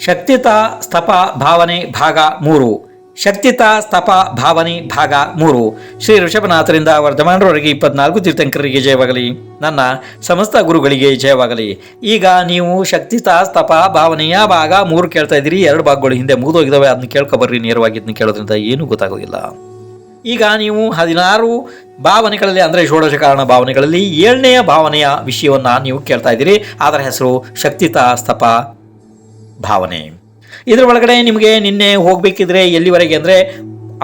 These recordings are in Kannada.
ಶಕ್ತಿತ ಸ್ತಪ ಭಾವನೆ ಭಾಗ 3. ಶಕ್ತಿತ ಸ್ತಪ ಭಾವನೆ ಭಾಗ 3. ಶ್ರೀ ಋಷಭನಾಥರಿಂದ ವರ್ಧಮಾನರವರೆಗೆ 24 ತೀರ್ಥಂಕರರಿಗೆ ಜಯವಾಗಲಿ. ನನ್ನ ಸಮಸ್ತ ಗುರುಗಳಿಗೆ ಜಯವಾಗಲಿ. ಈಗ ನೀವು ಶಕ್ತಿತ ಸ್ತಪ ಭಾವನೆಯ ಭಾಗ 3 ಕೇಳ್ತಾ ಇದ್ದೀರಿ. 2 ಭಾಗಗಳು ಹಿಂದೆ ಮುಗಿದೋಗಿದ್ದಾವೆ. ಅದನ್ನ ಕೇಳ್ಕೊಬರ್ರಿ. ನೇರವಾಗಿ ಇದನ್ನ ಕೇಳೋದ್ರಿಂದ ಏನೂ ಗೊತ್ತಾಗೋದಿಲ್ಲ. ಈಗ ನೀವು 16 ಭಾವನೆಗಳಲ್ಲಿ ಅಂದರೆ ಷೋಡಶ ಕಾರಣ ಭಾವನೆಗಳಲ್ಲಿ 7ನೆಯ ಭಾವನೆಯ ವಿಷಯವನ್ನು ನೀವು ಕೇಳ್ತಾ ಇದ್ದೀರಿ. ಅದರ ಹೆಸರು ಶಕ್ತಿತ ಸ್ತಪ ಭಾವನೆ. ಇದರ ಒಳಗಡೆ ನಿಮಗೆ ನಿನ್ನೆ ಹೋಗಬೇಕಿದ್ರೆ ಎಲ್ಲಿವರೆಗೆ ಅಂದರೆ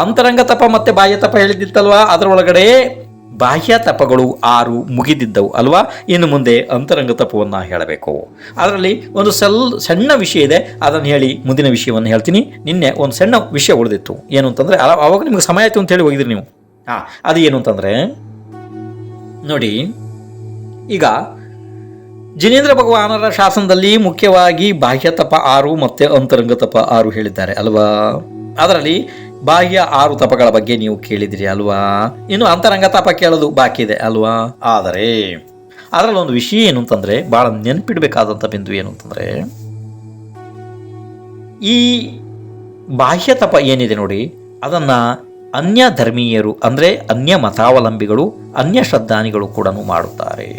ಅಂತರಂಗ ತಪ ಮತ್ತು ಬಾಹ್ಯ ತಪ ಹೇಳಿದ್ದಿತ್ತಲ್ವಾ, ಅದರ ಒಳಗಡೆ ಬಾಹ್ಯ ತಪಗಳು 6 ಮುಗಿದಿದ್ದವು ಅಲ್ವಾ. ಇನ್ನು ಮುಂದೆ ಅಂತರಂಗ ತಪವನ್ನು ಹೇಳಬೇಕು. ಅದರಲ್ಲಿ ಒಂದು ಸಣ್ಣ ವಿಷಯ ಇದೆ, ಅದನ್ನು ಹೇಳಿ ಮುಂದಿನ ವಿಷಯವನ್ನು ಹೇಳ್ತೀನಿ. ನಿನ್ನೆ ಒಂದು ಸಣ್ಣ ವಿಷಯ ಉಳಿದಿತ್ತು. ಏನು ಅಂತಂದರೆ ಅವಾಗ ನಿಮಗೆ ಸಮಯ ಆಯಿತು ಅಂತೇಳಿ ಹೋಗಿದ್ರಿ ನೀವು. ಅದು ಏನು ಅಂತಂದರೆ ನೋಡಿ, ಈಗ ಜಿನೇಂದ್ರ ಭಗವಾನರ ಶಾಸನದಲ್ಲಿ ಮುಖ್ಯವಾಗಿ ಬಾಹ್ಯ ತಪ 6 ಮತ್ತು ಅಂತರಂಗ ತಪ 6 ಹೇಳಿದ್ದಾರೆ ಅಲ್ವಾ. ಅದರಲ್ಲಿ ಬಾಹ್ಯ 6 ತಪಗಳ ಬಗ್ಗೆ ನೀವು ಕೇಳಿದಿರಿ ಅಲ್ವಾ. ಇನ್ನು ಅಂತರಂಗ ತಪ ಕೇಳೋದು ಬಾಕಿ ಇದೆ ಅಲ್ವಾ. ಆದರೆ ಅದರಲ್ಲಿ ಒಂದು ವಿಷಯ ಏನು ಅಂತಂದರೆ, ಭಾಳ ನೆನಪಿಡಬೇಕಾದಂಥ ಬಿಂದು ಏನು ಅಂತಂದರೆ, ಈ ಬಾಹ್ಯ ತಪ ಏನಿದೆ ನೋಡಿ, ಅದನ್ನು ಅನ್ಯ ಧರ್ಮೀಯರು ಅಂದರೆ ಅನ್ಯ ಮತಾವಲಂಬಿಗಳು, ಅನ್ಯ ಶ್ರದ್ಧಾನಿಗಳು ಕೂಡ ಮಾಡುತ್ತಾರೆ.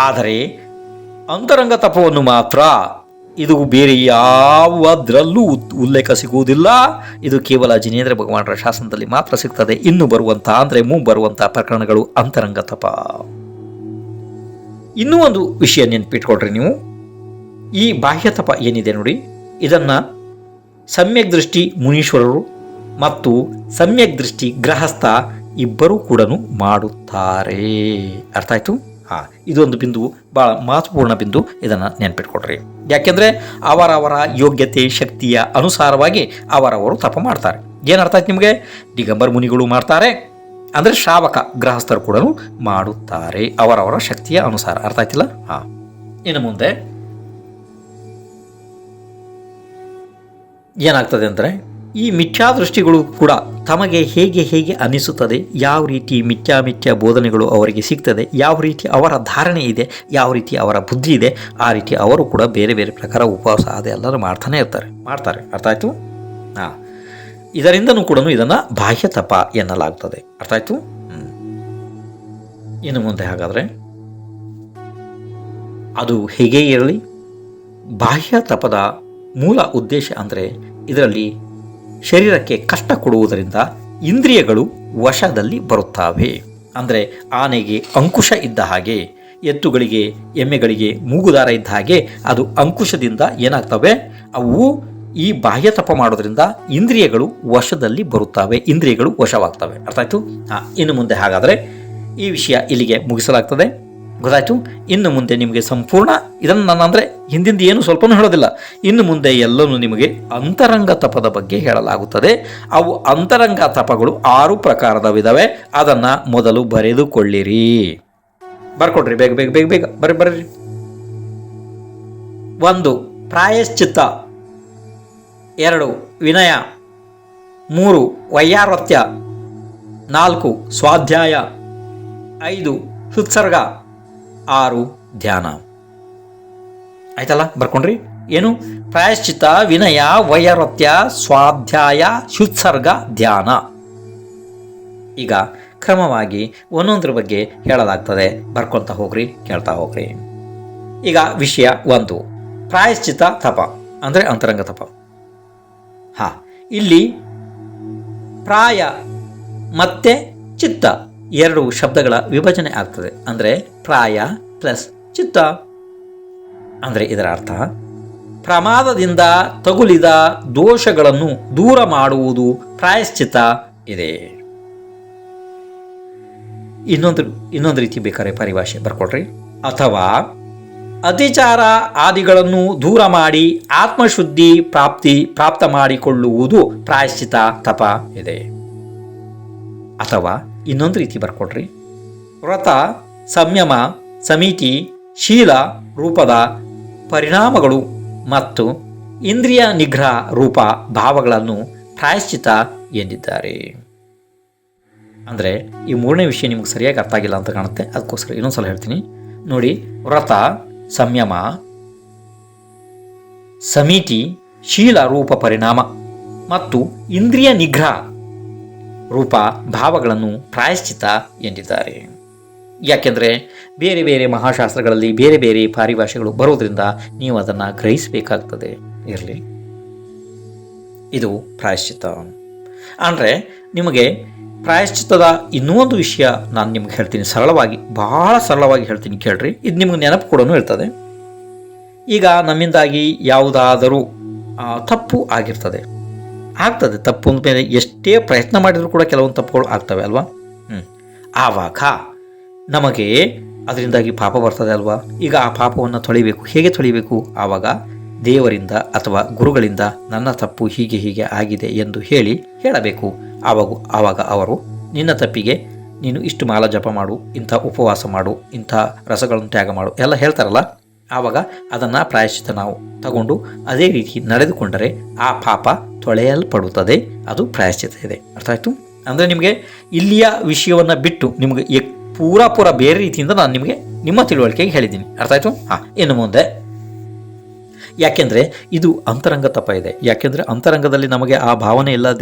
ಆದರೆ ಅಂತರಂಗ ತಪವನ್ನು ಮಾತ್ರ ಇದು ಬೇರೆ ಯಾವುದರಲ್ಲೂ ಉಲ್ಲೇಖ ಸಿಗುವುದಿಲ್ಲ. ಇದು ಕೇವಲ ಜಿನೇಂದ್ರ ಭಗವಾನರ ಶಾಸನದಲ್ಲಿ ಮಾತ್ರ ಸಿಗ್ತದೆ. ಇನ್ನು ಬರುವಂಥ ಅಂದರೆ ಬರುವಂಥ ಪ್ರಕರಣಗಳು ಅಂತರಂಗ ತಪ. ಇನ್ನೂ ಒಂದು ವಿಷಯ ನೆನಪಿಟ್ಕೊಳ್ರಿ ನೀವು. ಈ ಬಾಹ್ಯ ತಪ ಏನಿದೆ ನೋಡಿ, ಇದನ್ನು ಸಮ್ಯಕ್ ದೃಷ್ಟಿ ಮುನೀಶ್ವರರು ಮತ್ತು ಸಮ್ಯಕ್ ದೃಷ್ಟಿ ಗೃಹಸ್ಥ ಇಬ್ಬರೂ ಕೂಡ ಮಾಡುತ್ತಾರೆ. ಅರ್ಥ ಆಯ್ತು? ಇದೊಂದು ಬಿಂದು ಭಾಳ ಮಹತ್ವಪೂರ್ಣ ಬಿಂದು. ಇದನ್ನು ನೆನಪಿಟ್ಕೊಡ್ರಿ. ಯಾಕೆಂದರೆ ಅವರವರ ಯೋಗ್ಯತೆ ಶಕ್ತಿಯ ಅನುಸಾರವಾಗಿ ಅವರವರು ತಪ ಮಾಡ್ತಾರೆ. ಏನು ಅರ್ಥ ಆಯ್ತು ನಿಮಗೆ? ದಿಗಂಬರ ಮುನಿಗಳು ಮಾಡ್ತಾರೆ ಅಂದರೆ ಶ್ರಾವಕ ಗೃಹಸ್ಥರು ಕೂಡ ಮಾಡುತ್ತಾರೆ ಅವರವರ ಶಕ್ತಿಯ ಅನುಸಾರ. ಅರ್ಥ ಆಯ್ತಿಲ್ಲ? ಇನ್ನು ಮುಂದೆ ಏನಾಗ್ತದೆ ಅಂದರೆ, ಈ ಮಿಥ್ಯಾದೃಷ್ಟಿಗಳು ಕೂಡ ತಮಗೆ ಹೇಗೆ ಹೇಗೆ ಅನಿಸುತ್ತದೆ, ಯಾವ ರೀತಿ ಮಿಥ್ಯಾ ಬೋಧನೆಗಳು ಅವರಿಗೆ ಸಿಗ್ತದೆ, ಯಾವ ರೀತಿ ಅವರ ಧಾರಣೆ ಇದೆ, ಯಾವ ರೀತಿ ಅವರ ಬುದ್ಧಿ ಇದೆ, ಆ ರೀತಿ ಅವರು ಕೂಡ ಬೇರೆ ಬೇರೆ ಪ್ರಕಾರ ಉಪವಾಸ ಅದೆಲ್ಲರೂ ಮಾಡ್ತಾನೆ ಮಾಡ್ತಾರೆ. ಅರ್ಥ ಆಯಿತು? ಇದರಿಂದನೂ ಕೂಡ ಇದನ್ನು ಬಾಹ್ಯ ತಪ ಎನ್ನಲಾಗ್ತದೆ. ಅರ್ಥ ಆಯಿತು? ಇನ್ನು ಮುಂದೆ ಹಾಗಾದರೆ ಅದು ಹೇಗೆ ಇರಲಿ, ಬಾಹ್ಯ ತಪದ ಮೂಲ ಉದ್ದೇಶ ಅಂದರೆ ಇದರಲ್ಲಿ ಶರೀರಕ್ಕೆ ಕಷ್ಟ ಕೊಡುವುದರಿಂದ ಇಂದ್ರಿಯಗಳು ವಶದಲ್ಲಿ ಬರುತ್ತವೆ. ಅಂದರೆ ಆನೆಗೆ ಅಂಕುಶ ಇದ್ದ ಹಾಗೆ, ಎತ್ತುಗಳಿಗೆ ಎಮ್ಮೆಗಳಿಗೆ ಮೂಗುದಾರ ಇದ್ದ ಹಾಗೆ ಅದು ಅಂಕುಶದಿಂದ ಏನಾಗ್ತವೆ, ಅವು ಈ ಬಾಹ್ಯ ತಪ ಮಾಡೋದ್ರಿಂದ ಇಂದ್ರಿಯಗಳು ವಶದಲ್ಲಿ ಬರುತ್ತವೆ, ಇಂದ್ರಿಯಗಳು ವಶವಾಗ್ತವೆ. ಅರ್ಥ ಆಯ್ತು? ಇನ್ನು ಮುಂದೆ ಹಾಗಾದರೆ ಈ ವಿಷಯ ಇಲ್ಲಿಗೆ ಮುಗಿಸಲಾಗ್ತದೆ. ಗೊತ್ತಾಯ್ತು? ಇನ್ನು ಮುಂದೆ ನಿಮಗೆ ಸಂಪೂರ್ಣ ಇದನ್ನು ನಾನು ಅಂದರೆ ಹಿಂದಿಂದ ಏನು ಸ್ವಲ್ಪನೂ ಹೇಳೋದಿಲ್ಲ. ಇನ್ನು ಮುಂದೆ ಎಲ್ಲವೂ ನಿಮಗೆ ಅಂತರಂಗ ತಪದ ಬಗ್ಗೆ ಹೇಳಲಾಗುತ್ತದೆ. ಅವು ಅಂತರಂಗ ತಪಗಳು 6 ಪ್ರಕಾರದವಿದ್ದಾವೆ. ಅದನ್ನು ಮೊದಲು ಬರೆದುಕೊಳ್ಳಿರಿ. ಬರ್ಕೊಡ್ರಿ, ಬೇಗ ಬೇಗ ಬೇಗ ಬೇಗ ಬರ್ರಿ. 1 ಪ್ರಾಯಶ್ಚಿತ್ತ, 2 ವಿನಯ, 3 ವೈಯಾರತ್ಯ, 4 ಸ್ವಾಧ್ಯಾಯ, 5 ಸುತ್ಸರ್ಗ, 6 ಧ್ಯಾನ. ಆಯ್ತಲ್ಲ? ಬರ್ಕೊಂಡ್ರಿ? ಏನು? ಪ್ರಾಯಶ್ಚಿತ್ತ, ವಿನಯ, ವೈಯಾರತ್ಯ, ಸ್ವಾಧ್ಯಾಯ, ಶುತ್ಸರ್ಗ, ಧ್ಯಾನ. ಈಗ ಕ್ರಮವಾಗಿ ಒಂದೊಂದ್ರ ಬಗ್ಗೆ ಹೇಳಲಾಗ್ತದೆ. ಬರ್ಕೊಳ್ತಾ ಹೋಗ್ರಿ, ಕೇಳ್ತಾ ಹೋಗ್ರಿ. ಈಗ ವಿಷಯ 1 ಪ್ರಾಯಶ್ಚಿತ್ತ ತಪ ಅಂದರೆ ಅಂತರಂಗ ತಪ. ಇಲ್ಲಿ ಪ್ರಾಯ ಮತ್ತೆ ಚಿತ್ತ 2 ಶಬ್ದಗಳ ವಿಭಜನೆ ಆಗ್ತದೆ. ಅಂದರೆ ಪ್ರಾಯ ಪ್ಲಸ್ ಚಿತ್ತ. ಅಂದರೆ ಇದರ ಅರ್ಥ ಪ್ರಮಾದದಿಂದ ತಗುಲಿದ ದೋಷಗಳನ್ನು ದೂರ ಮಾಡುವುದು ಪ್ರಾಯಶ್ಚಿತ್ತ ಇದೆ. ಇನ್ನೊಂದು ರೀತಿ ಬೇಕಾದ್ರೆ ಪರಿಭಾಷೆ ಬರ್ಕೊಡ್ರಿ. ಅಥವಾ ಅತಿಚಾರ ಆದಿಗಳನ್ನು ದೂರ ಮಾಡಿ ಆತ್ಮಶುದ್ಧಿ ಪ್ರಾಪ್ತ ಮಾಡಿಕೊಳ್ಳುವುದು ಪ್ರಾಯಶ್ಚಿತ್ತ ತಪ ಇದೆ. ಅಥವಾ ಇನ್ನೊಂದು ರೀತಿ ಬರ್ಕೊಡ್ರಿ. ವ್ರತ, ಸಂಯಮ, ಸಮಿತಿ, ಶೀಲ ರೂಪದ ಪರಿಣಾಮಗಳು ಮತ್ತು ಇಂದ್ರಿಯ ನಿಗ್ರಹ ರೂಪ ಭಾವಗಳನ್ನು ಪ್ರಾಯಶ್ಚಿತ್ತ ಎಂದಿದ್ದಾರೆ. ಅಂದರೆ ಈ 3ನೇ ವಿಷಯ ನಿಮಗೆ ಸರಿಯಾಗಿ ಅರ್ಥ ಆಗಿಲ್ಲ ಅಂತ ಕಾಣುತ್ತೆ. ಅದಕ್ಕೋಸ್ಕರ ಇನ್ನೊಂದು ಸಲ ಹೇಳ್ತೀನಿ ನೋಡಿ. ವ್ರತ, ಸಂಯಮ, ಸಮಿತಿ, ಶೀಲ ರೂಪ ಪರಿಣಾಮ ಮತ್ತು ಇಂದ್ರಿಯ ನಿಗ್ರಹ ರೂಪ ಭಾವಗಳನ್ನು ಪ್ರಾಯಶ್ಚಿತ್ತ ಎಂದಿದ್ದಾರೆ. ಯಾಕೆಂದರೆ ಬೇರೆ ಬೇರೆ ಮಹಾಶಾಸ್ತ್ರಗಳಲ್ಲಿ ಬೇರೆ ಬೇರೆ ಪಾರಿಭಾಷೆಗಳು ಬರೋದ್ರಿಂದ ನೀವು ಅದನ್ನು ಗ್ರಹಿಸಬೇಕಾಗ್ತದೆ. ಇರಲಿ, ಇದು ಪ್ರಾಯಶ್ಚಿತ್ತ. ಅಂದರೆ ನಿಮಗೆ ಪ್ರಾಯಶ್ಚಿತ್ತದ ಇನ್ನೂ ಒಂದು ವಿಷಯ ನಾನು ನಿಮ್ಗೆ ಹೇಳ್ತೀನಿ, ಸರಳವಾಗಿ, ಬಹಳ ಸರಳವಾಗಿ ಹೇಳ್ತೀನಿ, ಕೇಳ್ರಿ. ಇದು ನಿಮ್ಗೆ ನೆನಪು ಕೂಡ ಇರ್ತದೆ. ಈಗ ನಮ್ಮಿಂದಾಗಿ ಯಾವುದಾದರೂ ತಪ್ಪು ಆಗ್ತದೆ. ತಪ್ಪು ಅಂದ ಮೇಲೆ ಎಷ್ಟೇ ಪ್ರಯತ್ನ ಮಾಡಿದರೂ ಕೂಡ ಕೆಲವೊಂದು ತಪ್ಪುಗಳು ಆಗ್ತವೆ ಅಲ್ವಾ. ಆವಾಗ ನಮಗೆ ಅದರಿಂದಾಗಿ ಪಾಪ ಬರ್ತದೆ ಅಲ್ವಾ. ಈಗ ಆ ಪಾಪವನ್ನು ತೊಳಿಬೇಕು. ಹೇಗೆ ತೊಳಿಬೇಕು? ಆವಾಗ ದೇವರಿಂದ ಅಥವಾ ಗುರುಗಳಿಂದ ನನ್ನ ತಪ್ಪು ಹೀಗೆ ಹೀಗೆ ಆಗಿದೆ ಎಂದು ಹೇಳಬೇಕು. ಆವಾಗ ಅವರು ನಿನ್ನ ತಪ್ಪಿಗೆ ನೀನು ಇಷ್ಟು ಮಾಲ ಜಪ ಮಾಡು, ಇಂಥ ಉಪವಾಸ ಮಾಡು, ಇಂಥ ರಸಗಳನ್ನು ತ್ಯಾಗ ಮಾಡು ಎಲ್ಲ ಹೇಳ್ತಾರಲ್ಲ. ಆವಾಗ ಅದನ್ನು ಪ್ರಾಯಶ್ಚಿತ್ತ ನಾವು ತಗೊಂಡು ಅದೇ ರೀತಿ ನಡೆದುಕೊಂಡರೆ ಆ ಪಾಪ ತೊಳೆಯಲ್ಪಡುತ್ತದೆ. ಅದು ಪ್ರಾಯಶ್ಚಿತ್ತ ಇದೆ. ಅರ್ಥ ಆಯಿತು? ಅಂದರೆ ನಿಮಗೆ ಇಲ್ಲಿಯ ವಿಷಯವನ್ನು ಬಿಟ್ಟು ನಿಮಗೆ ಪೂರ ಬೇರೆ ರೀತಿಯಿಂದ ನಾನು ನಿಮಗೆ ನಿಮ್ಮ ತಿಳುವಳಿಕೆಗೆ ಹೇಳಿದ್ದೀನಿ. ಅರ್ಥ ಆಯಿತು? ಇನ್ನು ಮುಂದೆ, ಯಾಕೆಂದರೆ ಇದು ಅಂತರಂಗ ತಪ ಇದೆ. ಯಾಕೆಂದರೆ ಅಂತರಂಗದಲ್ಲಿ ನಮಗೆ ಆ ಭಾವನೆ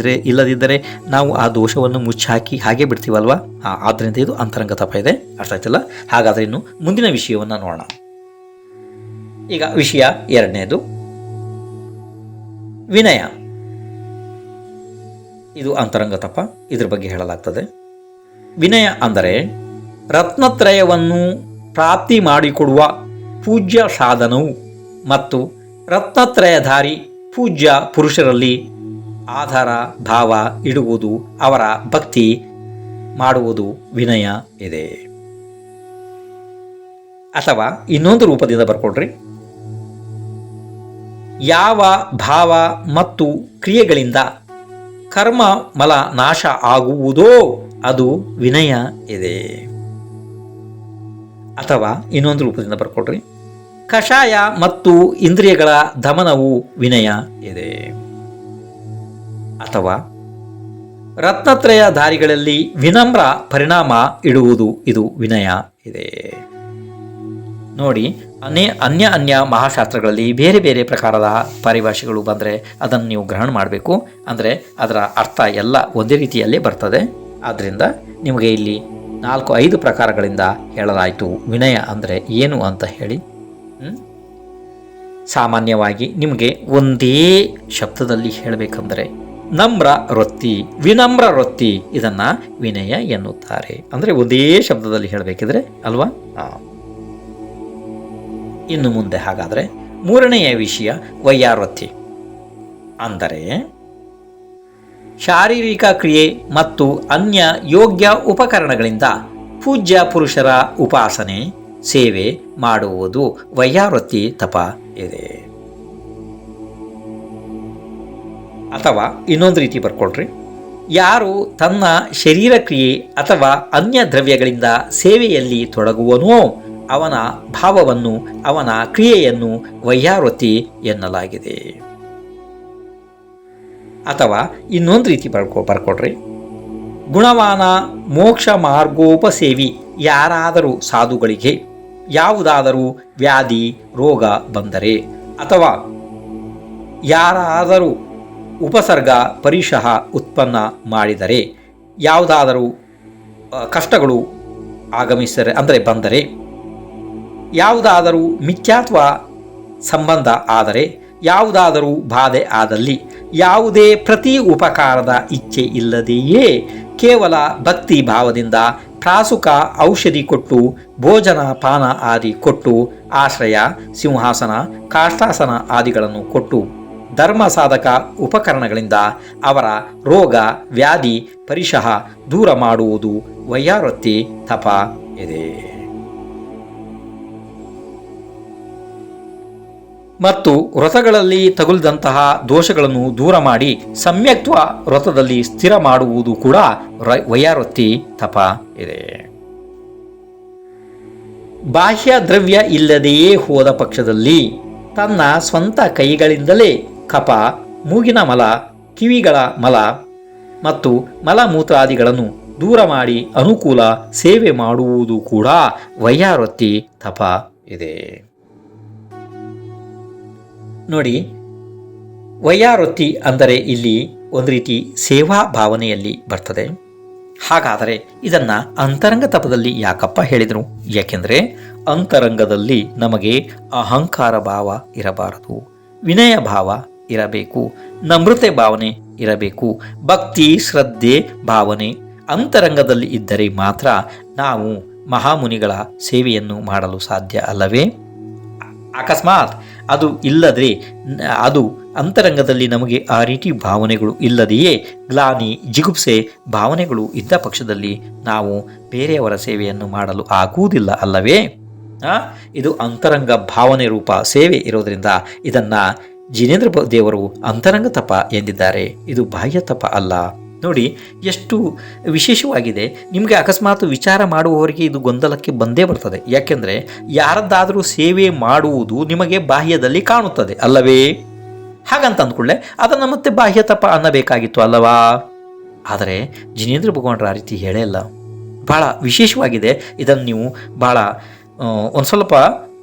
ಇಲ್ಲದಿದ್ದರೆ ನಾವು ಆ ದೋಷವನ್ನು ಮುಚ್ಚಾಕಿ ಹಾಗೆ ಬಿಡ್ತೀವಲ್ವಾ. ಆದ್ದರಿಂದ ಇದು ಅಂತರಂಗ ತಪ ಇದೆ. ಅರ್ಥ ಆಯ್ತಲ್ಲ? ಹಾಗಾದರೆ ಇನ್ನು ಮುಂದಿನ ವಿಷಯವನ್ನು ನೋಡೋಣ. ಈಗ ವಿಷಯ ಎರಡನೇದು, ವಿನಯ. ಇದು ಅಂತರಂಗ ತಪ, ಇದ್ರ ಬಗ್ಗೆ ಹೇಳಲಾಗ್ತದೆ. ವಿನಯ ಅಂದರೆ ರತ್ನತ್ರಯವನ್ನು ಪ್ರಾಪ್ತಿ ಮಾಡಿಕೊಡುವ ಪೂಜ್ಯ ಸಾಧನವು ಮತ್ತು ರತ್ನತ್ರಯಧಾರಿ ಪೂಜ್ಯ ಪುರುಷರಲ್ಲಿ ಆಧಾರ ಭಾವ ಇಡುವುದು, ಅವರ ಭಕ್ತಿ ಮಾಡುವುದು ವಿನಯ ಇದೆ. ಅಥವಾ ಇನ್ನೊಂದು ರೂಪದಿಂದ ಬರ್ಕೊಡ್ರಿ, ಯಾವ ಭಾವ ಮತ್ತು ಕ್ರಿಯೆಗಳಿಂದ ಕರ್ಮ ಮಲ ನಾಶ ಆಗುವುದೋ ಅದು ವಿನಯ ಇದೆ. ಅಥವಾ ಇನ್ನೊಂದು ರೂಪದಿಂದ ಬರ್ಕೊಡ್ರಿ, ಕಷಾಯ ಮತ್ತು ಇಂದ್ರಿಯಗಳ ದಮನವು ವಿನಯ ಇದೆ. ಅಥವಾ ರತ್ನತ್ರಯಧಾರಿಗಳಲ್ಲಿ ವಿನಮ್ರ ಪರಿಣಾಮ ಇಡುವುದು, ಇದು ವಿನಯ ಇದೆ. ನೋಡಿ, ಅನ್ಯ ಮಹಾಶಾಸ್ತ್ರಗಳಲ್ಲಿ ಬೇರೆ ಬೇರೆ ಪ್ರಕಾರದ ಪಾರಿಭಾಷೆಗಳು ಬಂದರೆ ಅದನ್ನು ನೀವು ಗ್ರಹಣ ಮಾಡಬೇಕು. ಅಂದರೆ ಅದರ ಅರ್ಥ ಎಲ್ಲ ಒಂದೇ ರೀತಿಯಲ್ಲೇ ಬರ್ತದೆ. ಆದ್ದರಿಂದ ನಿಮಗೆ ಇಲ್ಲಿ 4-5 ಪ್ರಕಾರಗಳಿಂದ ಹೇಳಲಾಯಿತು ವಿನಯ ಅಂದರೆ ಏನು ಅಂತ ಹೇಳಿ. ಸಾಮಾನ್ಯವಾಗಿ ನಿಮಗೆ ಒಂದೇ ಶಬ್ದದಲ್ಲಿ ಹೇಳಬೇಕಂದರೆ ನಮ್ರ ವೃತ್ತಿ, ವಿನಮ್ರ ವೃತ್ತಿ, ಇದನ್ನು ವಿನಯ ಎನ್ನುತ್ತಾರೆ. ಅಂದರೆ ಒಂದೇ ಶಬ್ದದಲ್ಲಿ ಹೇಳಬೇಕಿದ್ರೆ ಅಲ್ವಾ. ಇನ್ನು ಮುಂದೆ ಹಾಗಾದರೆ ಮೂರನೆಯ ವಿಷಯ ವೈಯಾವೃತ್ತಿ. ಅಂದರೆ ಶಾರೀರಿಕ ಕ್ರಿಯೆ ಮತ್ತು ಅನ್ಯ ಯೋಗ್ಯ ಉಪಕರಣಗಳಿಂದ ಪೂಜ್ಯ ಪುರುಷರ ಉಪಾಸನೆ ಸೇವೆ ಮಾಡುವುದು ವೈಯಾವೃತ್ತಿ ತಪ ಇದೆ. ಅಥವಾ ಇನ್ನೊಂದು ರೀತಿ ಬರ್ಕೊಳ್ರಿ, ಯಾರು ತನ್ನ ಶರೀರ ಕ್ರಿಯೆ ಅಥವಾ ಅನ್ಯ ದ್ರವ್ಯಗಳಿಂದ ಸೇವೆಯಲ್ಲಿ ತೊಡಗುವನೋ ಅವನ ಭಾವವನ್ನು, ಅವನ ಕ್ರಿಯೆಯನ್ನು ವೈಯಾವೃತ್ತಿ ಎನ್ನಲಾಗಿದೆ. ಅಥವಾ ಇನ್ನೊಂದು ರೀತಿ ಬರ್ಕೊಡ್ರಿ, ಗುಣವಾನ ಮೋಕ್ಷ ಮಾರ್ಗೋಪಸೇವಿ ಯಾರಾದರೂ ಸಾಧುಗಳಿಗೆ ಯಾವುದಾದರೂ ವ್ಯಾಧಿ ರೋಗ ಬಂದರೆ ಅಥವಾ ಯಾರಾದರೂ ಉಪಸರ್ಗ ಪರಿಶಃ ಉತ್ಪನ್ನ ಮಾಡಿದರೆ, ಯಾವುದಾದರೂ ಕಷ್ಟಗಳು ಆಗಮಿಸಿದರೆ ಅಂದರೆ ಬಂದರೆ, ಯಾವುದಾದರೂ ಮಿಥ್ಯಾತ್ವ ಸಂಬಂಧ ಆದರೆ, ಯಾವುದಾದರೂ ಬಾಧೆ ಆದಲ್ಲಿ, ಯಾವುದೇ ಪ್ರತಿ ಉಪಕಾರದ ಇಚ್ಛೆ ಇಲ್ಲದೆಯೇ ಕೇವಲ ಭಕ್ತಿ ಭಾವದಿಂದ ಪ್ರಾಸುಕ ಔಷಧಿ ಕೊಟ್ಟು, ಭೋಜನ ಪಾನ ಆದಿ ಕೊಟ್ಟು, ಆಶ್ರಯ ಸಿಂಹಾಸನ ಕಾಷ್ಟಾಸನ ಆದಿಗಳನ್ನು ಕೊಟ್ಟು, ಧರ್ಮ ಸಾಧಕ ಉಪಕರಣಗಳಿಂದ ಅವರ ರೋಗ ವ್ಯಾಧಿ ಪರಿಶಃ ದೂರ ಮಾಡುವುದು ವೈಯಾವೃತ್ತಿ ತಪ ಇದೆ. ಮತ್ತು ವ್ರತಗಳಲ್ಲಿ ತಗುಲಿದಂತಹ ದೋಷಗಳನ್ನು ದೂರ ಮಾಡಿ ಸಮ್ಯಕ್ತ್ವ ವ್ರತದಲ್ಲಿ ಸ್ಥಿರ ಮಾಡುವುದು ಕೂಡ ವೈಯಾವೃತ್ತಿ ತಪ ಇದೆ. ಬಾಹ್ಯ ದ್ರವ್ಯ ಇಲ್ಲದೆಯೇ ಹೋದ ಪಕ್ಷದಲ್ಲಿ ತನ್ನ ಸ್ವಂತ ಕೈಗಳಿಂದಲೇ ಕಫ, ಮೂಗಿನ ಮಲ, ಕಿವಿಗಳ ಮಲ ಮತ್ತು ಮಲಮೂತ್ರಾದಿಗಳನ್ನು ದೂರ ಮಾಡಿ ಅನುಕೂಲ ಸೇವೆ ಮಾಡುವುದು ಕೂಡ ವೈಯಾವೃತ್ತಿ ತಪ ಇದೆ. ನೋಡಿ, ವೈಯಾರೊತ್ತಿ ಅಂದರೆ ಇಲ್ಲಿ ಒಂದು ರೀತಿ ಸೇವಾ ಭಾವನೆಯಲ್ಲಿ ಬರ್ತದೆ. ಹಾಗಾದರೆ ಇದನ್ನು ಅಂತರಂಗ ತಪದಲ್ಲಿ ಯಾಕಪ್ಪ ಹೇಳಿದರು? ಯಾಕೆಂದರೆ ಅಂತರಂಗದಲ್ಲಿ ನಮಗೆ ಅಹಂಕಾರ ಭಾವ ಇರಬಾರದು, ವಿನಯ ಭಾವ ಇರಬೇಕು, ನಮ್ರತೆ ಭಾವನೆ ಇರಬೇಕು, ಭಕ್ತಿ ಶ್ರದ್ಧೆ ಭಾವನೆ ಅಂತರಂಗದಲ್ಲಿ ಇದ್ದರೆ ಮಾತ್ರ ನಾವು ಮಹಾಮುನಿಗಳ ಸೇವೆಯನ್ನು ಮಾಡಲು ಸಾಧ್ಯ ಅಲ್ಲವೇ? ಅಕಸ್ಮಾತ್ ಅದು ಇಲ್ಲದ್ರೆ, ಅದು ಅಂತರಂಗದಲ್ಲಿ ನಮಗೆ ಆ ರೀತಿ ಭಾವನೆಗಳು ಇಲ್ಲದೆಯೇ ಗ್ಲಾನಿ ಜಿಗುಪ್ಸೆ ಭಾವನೆಗಳು ಇದ್ದ ಪಕ್ಷದಲ್ಲಿ ನಾವು ಬೇರೆಯವರ ಸೇವೆಯನ್ನು ಮಾಡಲು ಆಗುವುದಿಲ್ಲ ಅಲ್ಲವೇ? ಇದು ಅಂತರಂಗ ಭಾವನೆ ರೂಪ ಸೇವೆ ಇರೋದರಿಂದ ಇದನ್ನು ಜಿನೇಂದ್ರ ದೇವರು ಅಂತರಂಗ ತಪ ಎಂದಿದ್ದಾರೆ. ಇದು ಬಾಹ್ಯ ತಪ ಅಲ್ಲ. ನೋಡಿ ಎಷ್ಟು ವಿಶೇಷವಾಗಿದೆ. ನಿಮಗೆ ಅಕಸ್ಮಾತ್ ವಿಚಾರ ಮಾಡುವವರಿಗೆ ಇದು ಗೊಂದಲಕ್ಕೆ ಬಂದೇ ಬರ್ತದೆ. ಯಾಕೆಂದರೆ ಯಾರದ್ದಾದರೂ ಸೇವೆ ಮಾಡುವುದು ನಿಮಗೆ ಬಾಹ್ಯದಲ್ಲಿ ಕಾಣುತ್ತದೆ ಅಲ್ಲವೇ? ಹಾಗಂತ ಅಂದ್ಕೊಳ್ಳೆ ಅದನ್ನು ಮತ್ತೆ ಬಾಹ್ಯ ತಪ ಅನ್ನಬೇಕಾಗಿತ್ತು ಅಲ್ಲವಾ? ಆದರೆ ಜಿನೇಂದ್ರ ಭಗವಾನರ ಆ ರೀತಿ ಹೇಳೇ ಇಲ್ಲ. ಭಾಳ ವಿಶೇಷವಾಗಿದೆ. ಇದನ್ನು ನೀವು ಭಾಳ ಒಂದು ಸ್ವಲ್ಪ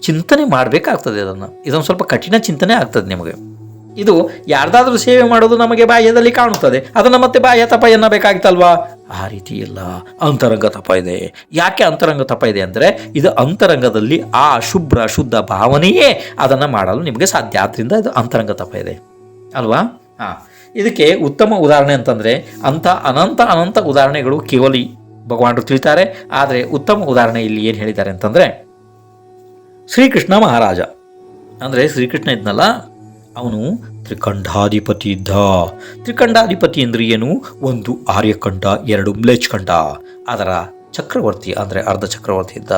ಚಿಂತನೆ ಮಾಡಬೇಕಾಗ್ತದೆ. ಇದೊಂದು ಸ್ವಲ್ಪ ಕಠಿಣ ಚಿಂತನೆ ಆಗ್ತದೆ ನಿಮಗೆ. ಇದು ಯಾರ್ದಾದ್ರೂ ಸೇವೆ ಮಾಡೋದು ನಮಗೆ ಬಾಹ್ಯದಲ್ಲಿ ಕಾಣುತ್ತದೆ, ಅದನ್ನು ಮತ್ತೆ ಬಾಹ್ಯ ತಪ ಎನ್ನಬೇಕಾಗಿತ್ತಲ್ವಾ? ಆ ರೀತಿ ಇಲ್ಲ, ಅಂತರಂಗ ತಪ ಇದೆ. ಯಾಕೆ ಅಂತರಂಗ ತಪ ಇದೆ ಅಂದರೆ ಇದು ಅಂತರಂಗದಲ್ಲಿ ಆ ಶುಭ್ರ ಶುದ್ಧ ಭಾವನೆಯೇ ಅದನ್ನು ಮಾಡಲು ನಿಮಗೆ ಸಾಧ್ಯ. ಆದ್ದರಿಂದ ಇದು ಅಂತರಂಗ ತಪ ಇದೆ ಅಲ್ವಾ? ಇದಕ್ಕೆ ಉತ್ತಮ ಉದಾಹರಣೆ ಅಂತಂದರೆ ಅನಂತ ಉದಾಹರಣೆಗಳು ಕೇವಲ ಭಗವಾನರು ತಿಳಿತಾರೆ. ಆದರೆ ಉತ್ತಮ ಉದಾಹರಣೆ ಇಲ್ಲಿ ಏನು ಹೇಳಿದ್ದಾರೆ ಅಂತಂದರೆ, ಶ್ರೀಕೃಷ್ಣ ಮಹಾರಾಜ ಅಂದರೆ ಶ್ರೀಕೃಷ್ಣ ಇದ್ನಲ್ಲ, ಅವನು ತ್ರಿಖಂಡಾಧಿಪತಿ ಇದ್ದ. ತ್ರಿಖಂಡಾಧಿಪತಿ ಅಂದರೆ ಏನು? ಒಂದು ಆರ್ಯಖಂಡ, ಎರಡು ಮ್ಲೇಚ್ಛ ಖಂಡ, ಅದರ ಚಕ್ರವರ್ತಿ ಅಂದರೆ ಅರ್ಧ ಚಕ್ರವರ್ತಿ ಇದ್ದ.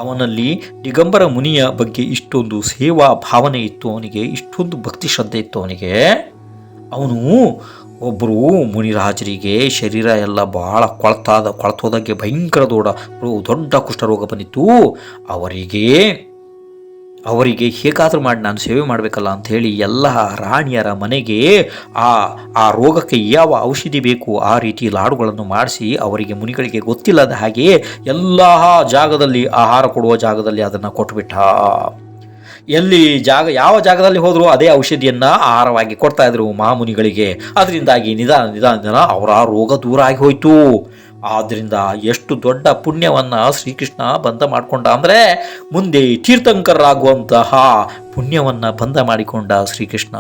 ಅವನಲ್ಲಿ ದಿಗಂಬರ ಮುನಿಯ ಬಗ್ಗೆ ಇಷ್ಟೊಂದು ಸೇವಾ ಭಾವನೆ ಇತ್ತು, ಅವನಿಗೆ ಇಷ್ಟೊಂದು ಭಕ್ತಿ ಶ್ರದ್ಧೆ ಇತ್ತು ಅವನಿಗೆ. ಅವನು ಒಬ್ಬರು ಮುನಿರಾಜರಿಗೆ ಶರೀರ ಎಲ್ಲ ಭಾಳ ಕೊಳತೋದಕ್ಕೆ ಭಯಂಕರ ದೊಡ್ಡ ಕುಷ್ಠರೋಗ ಬಂದಿತ್ತು. ಅವರಿಗೆ ಹೇಗಾದರೂ ಮಾಡಿ ನಾನು ಸೇವೆ ಮಾಡಬೇಕಲ್ಲ ಅಂಥೇಳಿ ಎಲ್ಲ ರಾಣಿಯರ ಮನೆಗೆ ಆ ರೋಗಕ್ಕೆ ಯಾವ ಔಷಧಿ ಬೇಕು ಆ ರೀತಿ ಲಾಡುಗಳನ್ನು ಮಾಡಿಸಿ ಅವರಿಗೆ ಮುನಿಗಳಿಗೆ ಗೊತ್ತಿಲ್ಲದ ಹಾಗೆ ಎಲ್ಲ ಜಾಗದಲ್ಲಿ ಆಹಾರ ಕೊಡುವ ಜಾಗದಲ್ಲಿ ಅದನ್ನು ಕೊಟ್ಬಿಟ್ಟ. ಯಾವ ಜಾಗದಲ್ಲಿ ಹೋದರೂ ಅದೇ ಔಷಧಿಯನ್ನು ಆಹಾರವಾಗಿ ಕೊಡ್ತಾ ಇದ್ರು ಮಹಾಮುನಿಗಳಿಗೆ. ಅದರಿಂದಾಗಿ ನಿಧಾನ ಅವರ ರೋಗ ದೂರ ಆಗಿ ಹೋಯಿತು. ಆದ್ದರಿಂದ ಎಷ್ಟು ದೊಡ್ಡ ಪುಣ್ಯವನ್ನು ಶ್ರೀಕೃಷ್ಣ ಬಂಧ ಮಾಡಿಕೊಂಡ ಅಂದರೆ, ಮುಂದೆ ತೀರ್ಥಂಕರಾಗುವಂತಹ ಪುಣ್ಯವನ್ನು ಬಂಧ ಮಾಡಿಕೊಂಡ ಶ್ರೀಕೃಷ್ಣ.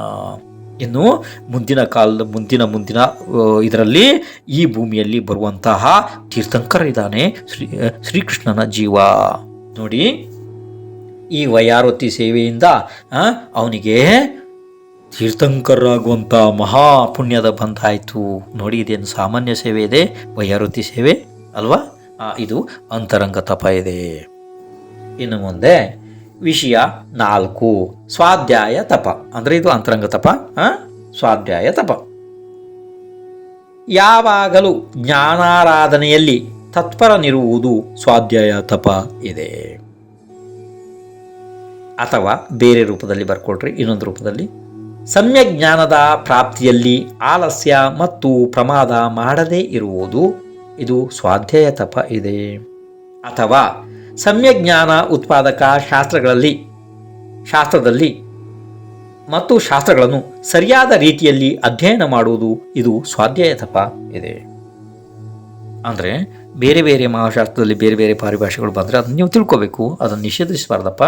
ಇನ್ನು ಮುಂದಿನ ಇದರಲ್ಲಿ ಈ ಭೂಮಿಯಲ್ಲಿ ಬರುವಂತಹ ತೀರ್ಥಂಕರ ಇದ್ದಾನೆ ಶ್ರೀಕೃಷ್ಣನ ಜೀವ. ನೋಡಿ, ಈ ವೈಯಾರೊತ್ತಿ ಸೇವೆಯಿಂದ ಅವನಿಗೆ ತೀರ್ಥಂಕರಾಗುವಂಥ ಮಹಾ ಪುಣ್ಯದ ಬಂಧ ಆಯಿತು. ನೋಡಿ, ಇದೇನು ಸಾಮಾನ್ಯ ಸೇವೆ ಇದೆ, ವೈಯಾರೊತ್ತಿ ಸೇವೆ ಅಲ್ವಾ? ಇದು ಅಂತರಂಗ ತಪ ಇದೆ. ಇನ್ನು ಮುಂದೆ ವಿಷಯ 4, ಸ್ವಾಧ್ಯಾಯ ತಪ. ಅಂದರೆ ಇದು ಅಂತರಂಗ ತಪ, ಸ್ವಾಧ್ಯಾಯ ತಪ. ಯಾವಾಗಲೂ ಜ್ಞಾನಾರಾಧನೆಯಲ್ಲಿ ತತ್ಪರನಿರುವುದು ಸ್ವಾಧ್ಯಾಯ ತಪ ಇದೆ. ಅಥವಾ ಬೇರೆ ರೂಪದಲ್ಲಿ ಬರ್ಕೊಳ್ರಿ, ಇನ್ನೊಂದು ರೂಪದಲ್ಲಿ, ಸಮ್ಯಕ್ ಜ್ಞಾನದ ಪ್ರಾಪ್ತಿಯಲ್ಲಿ ಆಲಸ್ಯ ಮತ್ತು ಪ್ರಮಾದ ಮಾಡದೇ ಇರುವುದು ಇದು ಸ್ವಾಧ್ಯಾಯ ತಪ ಇದೆ. ಅಥವಾ ಸಮ್ಯಕ್ ಜ್ಞಾನ ಉತ್ಪಾದಕ ಶಾಸ್ತ್ರದಲ್ಲಿ ಮತ್ತು ಶಾಸ್ತ್ರಗಳನ್ನು ಸರಿಯಾದ ರೀತಿಯಲ್ಲಿ ಅಧ್ಯಯನ ಮಾಡುವುದು ಇದು ಸ್ವಾಧ್ಯಾಯ ತಪ ಇದೆ. ಅಂದರೆ ಬೇರೆ ಬೇರೆ ಮಹಾಶಾಸ್ತ್ರದಲ್ಲಿ ಬೇರೆ ಬೇರೆ ಪರಿಭಾಷೆಗಳು ಬಂದರೆ ಅದನ್ನು ನೀವು ತಿಳ್ಕೋಬೇಕು, ಅದನ್ನು ನಿಷೇಧಿಸಬಾರ್ದಪ್ಪ.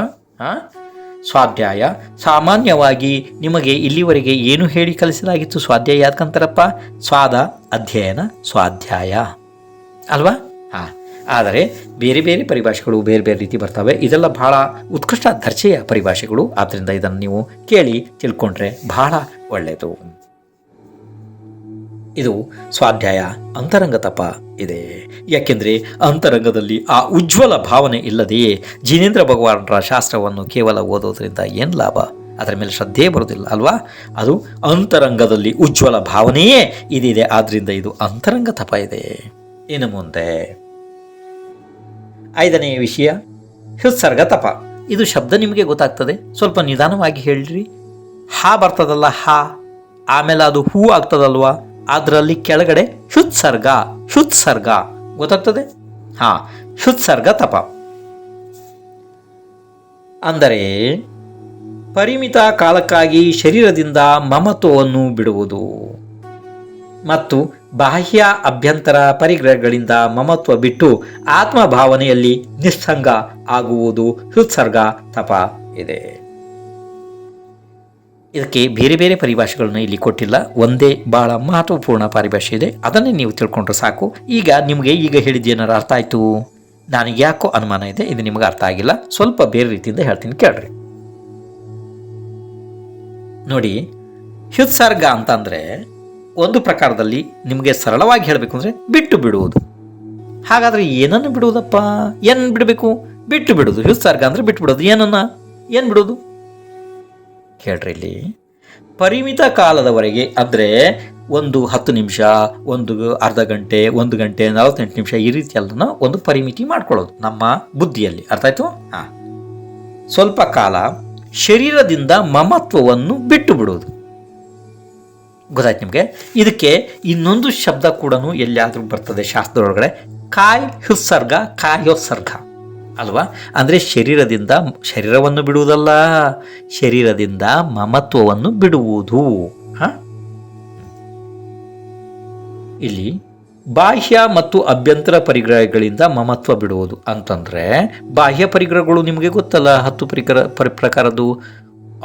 ಸ್ವಾಧ್ಯಾಯ ಸಾಮಾನ್ಯವಾಗಿ ನಿಮಗೆ ಇಲ್ಲಿವರೆಗೆ ಏನು ಹೇಳಿ ಕಲಿಸಲಾಗಿತ್ತು? ಸ್ವಾಧ್ಯಾಯ ಯಾಕಂತಾರಪ್ಪ? ಸ್ವಾದ ಅಧ್ಯಯನ ಸ್ವಾಧ್ಯಾಯ ಅಲ್ವಾ? ಆದರೆ ಬೇರೆ ಬೇರೆ ಪರಿಭಾಷೆಗಳು ಬೇರೆ ಬೇರೆ ರೀತಿ ಬರ್ತವೆ. ಇದೆಲ್ಲ ಬಹಳ ಉತ್ಕೃಷ್ಟ ದರ್ಜೆಯ ಪರಿಭಾಷೆಗಳು. ಆದ್ದರಿಂದ ಇದನ್ನು ನೀವು ಕೇಳಿ ತಿಳ್ಕೊಂಡ್ರೆ ಬಹಳ ಒಳ್ಳೆಯದು. ಇದು ಸ್ವಾಧ್ಯಾಯ ಅಂತರಂಗ ತಪ ಇದೆ. ಯಾಕೆಂದರೆ ಅಂತರಂಗದಲ್ಲಿ ಆ ಉಜ್ವಲ ಭಾವನೆ ಇಲ್ಲದೆಯೇ ಜಿನೇಂದ್ರ ಭಗವಾನರ ಶಾಸ್ತ್ರವನ್ನು ಕೇವಲ ಓದೋದ್ರಿಂದ ಏನು ಲಾಭ? ಅದರ ಮೇಲೆ ಶ್ರದ್ಧೆ ಬರೋದಿಲ್ಲ ಅಲ್ವಾ? ಅದು ಅಂತರಂಗದಲ್ಲಿ ಉಜ್ವಲ ಭಾವನೆಯೇ ಇದಿದೆ. ಆದ್ದರಿಂದ ಇದು ಅಂತರಂಗ ತಪ ಇದೆ. ಇನ್ನು ಮುಂದೆ 5ನೇ ವಿಷಯ ಹೃತ್ಸರ್ಗ ತಪ. ಇದು ಶಬ್ದ ನಿಮಗೆ ಗೊತ್ತಾಗ್ತದೆ, ಸ್ವಲ್ಪ ನಿಧಾನವಾಗಿ ಹೇಳ್ರಿ. ಹಾ ಬರ್ತದಲ್ಲ, ಹಾ ಆಮೇಲೆ ಅದು ಹೂ ಆಗ್ತದಲ್ವಾ, ಅದರಲ್ಲಿ ಕೆಳಗಡೆ ಹೃತ್ಸರ್ಗ ಗೊತ್ತಾಗ್ತದೆ. ಹೃತ್ಸರ್ಗ ತಪ ಅಂದರೆ ಪರಿಮಿತ ಕಾಲಕ್ಕಾಗಿ ಶರೀರದಿಂದ ಮಮತ್ವವನ್ನು ಬಿಡುವುದು ಮತ್ತು ಬಾಹ್ಯ ಅಭ್ಯಂತರ ಪರಿಗ್ರಹಗಳಿಂದ ಮಮತ್ವ ಬಿಟ್ಟು ಆತ್ಮಭಾವನೆಯಲ್ಲಿ ನಿಸ್ಸಂಗ ಆಗುವುದು ಹೃತ್ಸರ್ಗ ತಪ ಇದೆ. ಇದಕ್ಕೆ ಬೇರೆ ಬೇರೆ ಪರಿಭಾಷೆಗಳನ್ನ ಇಲ್ಲಿ ಕೊಟ್ಟಿಲ್ಲ, ಒಂದೇ ಬಹಳ ಮಹತ್ವಪೂರ್ಣ ಪರಿಭಾಷೆ ಇದೆ, ಅದನ್ನೇ ನೀವು ತಿಳ್ಕೊಂಡ್ರೆ ಸಾಕು. ಈಗ ನಿಮಗೆ ಈಗ ಹೇಳಿದ್ದೇನಾರು ಅರ್ಥ ಆಯಿತು? ನನಗೆ ಯಾಕೋ ಅನುಮಾನ ಇದೆ ಇದು ನಿಮಗೆ ಅರ್ಥ ಆಗಿಲ್ಲ, ಸ್ವಲ್ಪ ಬೇರೆ ರೀತಿಯಿಂದ ಹೇಳ್ತೀನಿ ಕೇಳ್ರಿ. ನೋಡಿ, ಹೃತ್ಸರ್ಗ ಅಂತಂದರೆ ಒಂದು ಪ್ರಕಾರದಲ್ಲಿ ನಿಮಗೆ ಸರಳವಾಗಿ ಹೇಳಬೇಕು ಅಂದರೆ ಬಿಟ್ಟು ಬಿಡುವುದು. ಹಾಗಾದರೆ ಏನನ್ನು ಬಿಡುವುದಪ್ಪ? ಏನು ಬಿಡಬೇಕು? ಬಿಟ್ಟು ಬಿಡೋದು. ಹೃತ್ಸರ್ಗ ಅಂದರೆ ಬಿಟ್ಟು ಬಿಡೋದು. ಏನು ಬಿಡೋದು ಕೇಳ್ರಿ. ಇಲ್ಲಿ ಪರಿಮಿತ ಕಾಲದವರೆಗೆ ಅಂದರೆ ಒಂದು 10 ನಿಮಿಷ, ಒಂದು ಅರ್ಧ ಗಂಟೆ, 1 ಗಂಟೆ, 48 ನಿಮಿಷ, ಈ ರೀತಿಯೆಲ್ಲ ಒಂದು ಪರಿಮಿತಿ ಮಾಡ್ಕೊಳ್ಳೋದು ನಮ್ಮ ಬುದ್ಧಿಯಲ್ಲಿ. ಅರ್ಥ ಆಯ್ತು? ಹಾಂ. ಸ್ವಲ್ಪ ಕಾಲ ಶರೀರದಿಂದ ಮಮತ್ವವನ್ನು ಬಿಟ್ಟು ಬಿಡುವುದು. ಗೊತ್ತಾಯ್ತು ನಿಮಗೆ? ಇದಕ್ಕೆ ಇನ್ನೊಂದು ಶಬ್ದ ಕೂಡ ಎಲ್ಲಿಯಾದರೂ ಬರ್ತದೆ ಶಾಸ್ತ್ರದೊಳಗಡೆ, ಹೃತ್ಸರ್ಗ, ಕಾಯೋತ್ಸರ್ಗ ಅಲ್ವಾ? ಅಂದರೆ ಶರೀರವನ್ನು ಬಿಡುವುದಲ್ಲ, ಶರೀರದಿಂದ ಮಮತ್ವವನ್ನು ಬಿಡುವುದು. ಇಲ್ಲಿ ಬಾಹ್ಯ ಮತ್ತು ಅಭ್ಯಂತರ ಪರಿಗ್ರಹಗಳಿಂದ ಮಮತ್ವ ಬಿಡುವುದು ಅಂತಂದರೆ, ಬಾಹ್ಯ ಪರಿಗ್ರಹಗಳು ನಿಮಗೆ ಗೊತ್ತಲ್ಲ, 10 ಪ್ರಕಾರದ್ದು.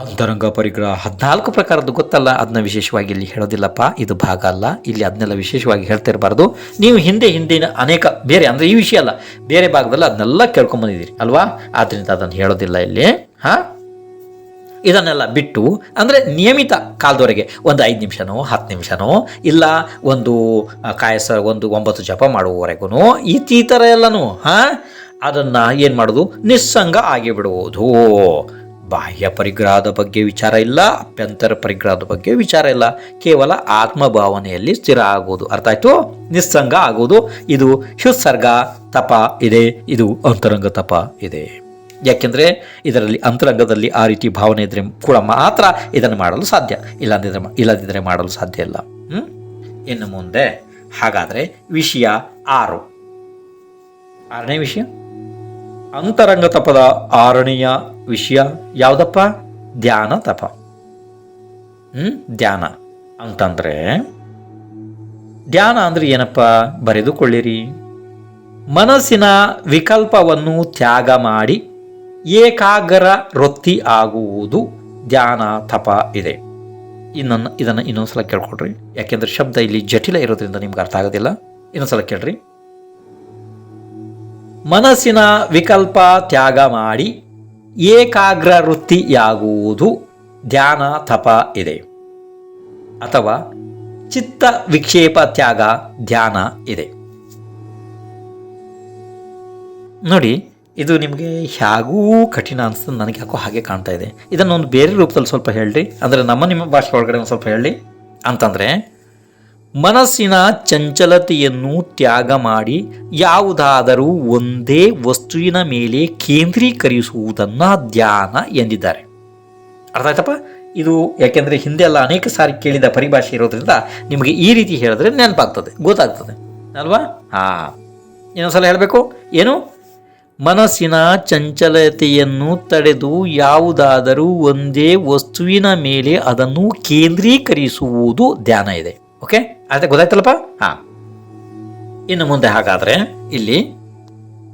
ಅಂತರಂಗ ಪರಿಗ್ರಹ 14 ಪ್ರಕಾರದ್ದು ಗೊತ್ತಲ್ಲ, ಅದನ್ನ ವಿಶೇಷವಾಗಿ ಇಲ್ಲಿ ಹೇಳೋದಿಲ್ಲಪ್ಪ, ಇದು ಭಾಗ ಅಲ್ಲ, ಇಲ್ಲಿ ಅದನ್ನೆಲ್ಲ ವಿಶೇಷವಾಗಿ ಹೇಳ್ತಾ ಇರಬಾರ್ದು. ನೀವು ಹಿಂದಿನ ಅನೇಕ ಬೇರೆ, ಅಂದರೆ ಈ ವಿಷಯ ಅಲ್ಲ, ಬೇರೆ ಭಾಗದಲ್ಲಿ ಅದನ್ನೆಲ್ಲ ಕೇಳ್ಕೊಂಬಂದಿದ್ದೀರಿ ಅಲ್ವಾ? ಆದ್ದರಿಂದ ಅದನ್ನು ಹೇಳೋದಿಲ್ಲ ಇಲ್ಲಿ. ಇದನ್ನೆಲ್ಲ ಬಿಟ್ಟು ಅಂದರೆ ನಿಯಮಿತ ಕಾಲದವರೆಗೆ ಒಂದು 5 ನಿಮಿಷನೋ 10 ನಿಮಿಷನೋ ಇಲ್ಲ ಒಂದು ಒಂದು 9 ಜಪ ಮಾಡುವವರೆಗೂ ಈ ಥರ ಎಲ್ಲನೂ ಅದನ್ನು ಏನು ಮಾಡೋದು? ನಿಸ್ಸಂಗ ಆಗಿಬಿಡುವುದು. ಬಾಹ್ಯ ಪರಿಗ್ರಹದ ಬಗ್ಗೆ ವಿಚಾರ ಇಲ್ಲ, ಅಭ್ಯಂತರ ಪರಿಗ್ರಹದ ಬಗ್ಗೆ ವಿಚಾರ ಇಲ್ಲ, ಕೇವಲ ಆತ್ಮಭಾವನೆಯಲ್ಲಿ ಸ್ಥಿರ ಆಗುವುದು. ಅರ್ಥ ಆಯ್ತು? ನಿಸ್ಸಂಗ ಆಗುವುದು. ಇದು ಹೃತ್ಸರ್ಗ ತಪ ಇದೆ, ಇದು ಅಂತರಂಗ ತಪ ಇದೆ. ಯಾಕೆಂದರೆ ಇದರಲ್ಲಿ ಅಂತರಂಗದಲ್ಲಿ ಆ ರೀತಿ ಭಾವನೆ ಇದ್ದರೆ ಕೂಡ ಮಾತ್ರ ಇದನ್ನು ಮಾಡಲು ಸಾಧ್ಯ, ಇಲ್ಲದಿದ್ದರೆ ಮಾಡಲು ಸಾಧ್ಯ ಇಲ್ಲ. ಇನ್ನು ಮುಂದೆ ಹಾಗಾದರೆ ವಿಷಯ 6ನೇ ವಿಷಯ, ಅಂತರಂಗ ತಪದ 6ನೆಯ ವಿಷಯ ಯಾವುದಪ್ಪ? ಧ್ಯಾನ ತಪ. ಧ್ಯಾನ ಅಂತಂದರೆ ಧ್ಯಾನ ಅಂದರೆ ಏನಪ್ಪ? ಬರೆದುಕೊಳ್ಳಿರಿ. ಮನಸ್ಸಿನ ವಿಕಲ್ಪವನ್ನು ತ್ಯಾಗ ಮಾಡಿ ಏಕಾಗ್ರ ವೃತ್ತಿ ಆಗುವುದು ಧ್ಯಾನ ತಪ ಇದೆ. ಇದನ್ನು ಇನ್ನೊಂದ್ಸಲ ಕೇಳ್ಕೊಡ್ರಿ, ಯಾಕೆಂದ್ರೆ ಶಬ್ದ ಇಲ್ಲಿ ಜಟಿಲ ಇರೋದ್ರಿಂದ ನಿಮ್ಗೆ ಅರ್ಥ ಆಗೋದಿಲ್ಲ. ಇನ್ನೊಂದ್ಸಲ ಕೇಳ್ರಿ. ಮನಸ್ಸಿನ ವಿಕಲ್ಪ ತ್ಯಾಗ ಮಾಡಿ ಏಕಾಗ್ರ ವೃತ್ತಿಯಾಗುವುದು ಧ್ಯಾನ ತಪ ಇದೆ, ಅಥವಾ ಚಿತ್ತ ವಿಕ್ಷೇಪ ತ್ಯಾಗ ಧ್ಯಾನ ಇದೆ. ನೋಡಿ, ಇದು ನಿಮಗೆ ಹೇಗೂ ಕಠಿಣ ಅನಿಸ್ತದೆ, ನನಗೆ ಯಾಕೋ ಹಾಗೆ ಕಾಣ್ತಾ ಇದೆ. ಇದನ್ನೊಂದು ಬೇರೆ ರೂಪದಲ್ಲಿ ಸ್ವಲ್ಪ ಹೇಳ್ರಿ, ಅಂದರೆ ನಿಮ್ಮ ಭಾಷೆ ಒಳಗಡೆ ಒಂದು ಸ್ವಲ್ಪ ಹೇಳಿ. ಅಂತಂದರೆ ಮನಸ್ಸಿನ ಚಂಚಲತೆಯನ್ನು ತ್ಯಾಗ ಮಾಡಿ ಯಾವುದಾದರೂ ಒಂದೇ ವಸ್ತುವಿನ ಮೇಲೆ ಕೇಂದ್ರೀಕರಿಸುವುದನ್ನು ಧ್ಯಾನ ಎಂದಿದ್ದಾರೆ. ಅರ್ಥ ಆಯ್ತಪ್ಪ? ಇದು ಯಾಕೆಂದರೆ ಹಿಂದೆ ಎಲ್ಲ ಅನೇಕ ಸಾರಿ ಕೇಳಿದ ಪರಿಭಾಷೆ ಇರೋದ್ರಿಂದ ನಿಮಗೆ ಈ ರೀತಿ ಹೇಳಿದ್ರೆ ನೆನಪಾಗ್ತದೆ, ಗೊತ್ತಾಗ್ತದೆ ಅಲ್ವಾ? ಇನ್ನೊಂದ್ಸಲ ಹೇಳಬೇಕು. ಏನು? ಮನಸ್ಸಿನ ಚಂಚಲತೆಯನ್ನು ತಡೆದು ಯಾವುದಾದರೂ ಒಂದೇ ವಸ್ತುವಿನ ಮೇಲೆ ಅದನ್ನು ಕೇಂದ್ರೀಕರಿಸುವುದು ಧ್ಯಾನ ಇದೆ. ಓಕೆ, ಅದೇ ಗೊತ್ತಾಯ್ತಲ್ಲಪ್ಪ? ಇನ್ನು ಮುಂದೆ ಹಾಗಾದರೆ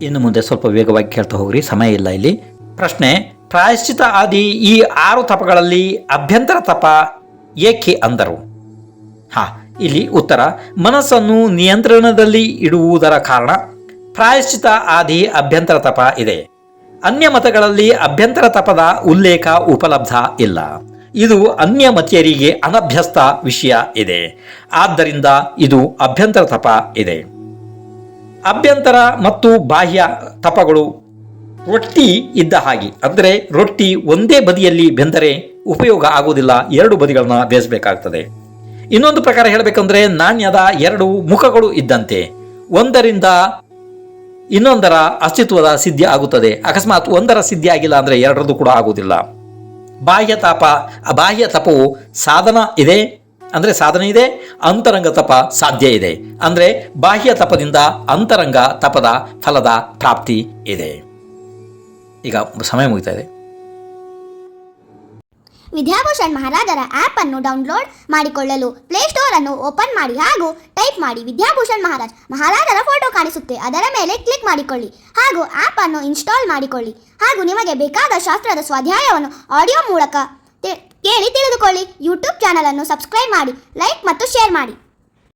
ಇನ್ನು ಮುಂದೆ ಸ್ವಲ್ಪ ವೇಗವಾಗಿ ಕೇಳ್ತಾ ಹೋಗ್ರಿ, ಸಮಯ ಇಲ್ಲ ಇಲ್ಲಿ. ಪ್ರಶ್ನೆ: ಪ್ರಾಯಶ್ಚಿತ ಆದಿ ಈ 6 ತಪಗಳಲ್ಲಿ ಅಭ್ಯಂತರ ತಪ ಏಕೆ ಅಂದರು? ಇಲ್ಲಿ ಉತ್ತರ: ಮನಸ್ಸನ್ನು ನಿಯಂತ್ರಣದಲ್ಲಿ ಇಡುವುದರ ಕಾರಣ ಪ್ರಾಯಶ್ಚಿತ ಆದಿ ಅಭ್ಯಂತರ ತಪ ಇದೆ. ಅನ್ಯ ಮತಗಳಲ್ಲಿ ಅಭ್ಯಂತರ ತಪದ ಉಲ್ಲೇಖ ಉಪಲಬ್ಧ ಇಲ್ಲ. ಇದು ಅನ್ಯ ಮತೀಯರಿಗೆ ಅನಭ್ಯಸ್ತ ವಿಷಯ ಇದೆ. ಆದ್ದರಿಂದ ಇದು ಅಭ್ಯಂತರ ತಪ ಇದೆ. ಅಭ್ಯಂತರ ಮತ್ತು ಬಾಹ್ಯ ತಪಗಳು ರೊಟ್ಟಿ ಇದ್ದ ಹಾಗೆ, ಅಂದರೆ ರೊಟ್ಟಿ ಒಂದೇ ಬದಿಯಲ್ಲಿ ಬೆಂದರೆ ಉಪಯೋಗ ಆಗುವುದಿಲ್ಲ, 2 ಬದಿಗಳನ್ನ ಬೇಯಿಸಬೇಕಾಗ್ತದೆ. ಇನ್ನೊಂದು ಪ್ರಕಾರ ಹೇಳಬೇಕಂದ್ರೆ ನಾಣ್ಯದ 2 ಮುಖಗಳು ಇದ್ದಂತೆ, ಒಂದರಿಂದ ಇನ್ನೊಂದರ ಅಸ್ತಿತ್ವದ ಸಿದ್ಧಿ ಆಗುತ್ತದೆ. ಅಕಸ್ಮಾತ್ ಒಂದರ ಸಿದ್ಧಿ ಆಗಿಲ್ಲ ಅಂದರೆ 2ರದ್ದು ಕೂಡ ಆಗುವುದಿಲ್ಲ. ಬಾಹ್ಯ ತಪವು ಸಾಧನೆ ಇದೆ, ಅಂತರಂಗ ತಪ ಸಾಧ್ಯ ಇದೆ. ಅಂದರೆ ಬಾಹ್ಯ ತಪದಿಂದ ಅಂತರಂಗ ತಪದ ಫಲದ ಪ್ರಾಪ್ತಿ ಇದೆ. ಈಗ ಸಮಯ ಮುಗಿತಾ ಇದೆ. ವಿದ್ಯಾಭೂಷಣ್ ಮಹಾರಾಜರ ಆ್ಯಪ್ ಅನ್ನು ಡೌನ್ಲೋಡ್ ಮಾಡಿಕೊಳ್ಳಲು ಪ್ಲೇಸ್ಟೋರ್ ಅನ್ನು ಓಪನ್ ಮಾಡಿ ಹಾಗೂ ಟೈಪ್ ಮಾಡಿ ವಿದ್ಯಾಭೂಷಣ್ ಮಹಾರಾಜರ ಫೋಟೋ ಕಾಣಿಸುತ್ತೆ, ಅದರ ಮೇಲೆ ಕ್ಲಿಕ್ ಮಾಡಿಕೊಳ್ಳಿ ಹಾಗೂ ಆ್ಯಪ್ ಅನ್ನು ಇನ್ಸ್ಟಾಲ್ ಮಾಡಿಕೊಳ್ಳಿ ಹಾಗೂ ನಿಮಗೆ ಬೇಕಾದ ಶಾಸ್ತ್ರದ ಸ್ವಾಧ್ಯಾಯವನ್ನು ಆಡಿಯೋ ಮೂಲಕ ಕೇಳಿ ತಿಳಿದುಕೊಳ್ಳಿ. ಯೂಟ್ಯೂಬ್ ಚಾನಲ್ ಅನ್ನು ಸಬ್ಸ್ಕ್ರೈಬ್ ಮಾಡಿ, ಲೈಕ್ ಮತ್ತು ಶೇರ್ ಮಾಡಿ.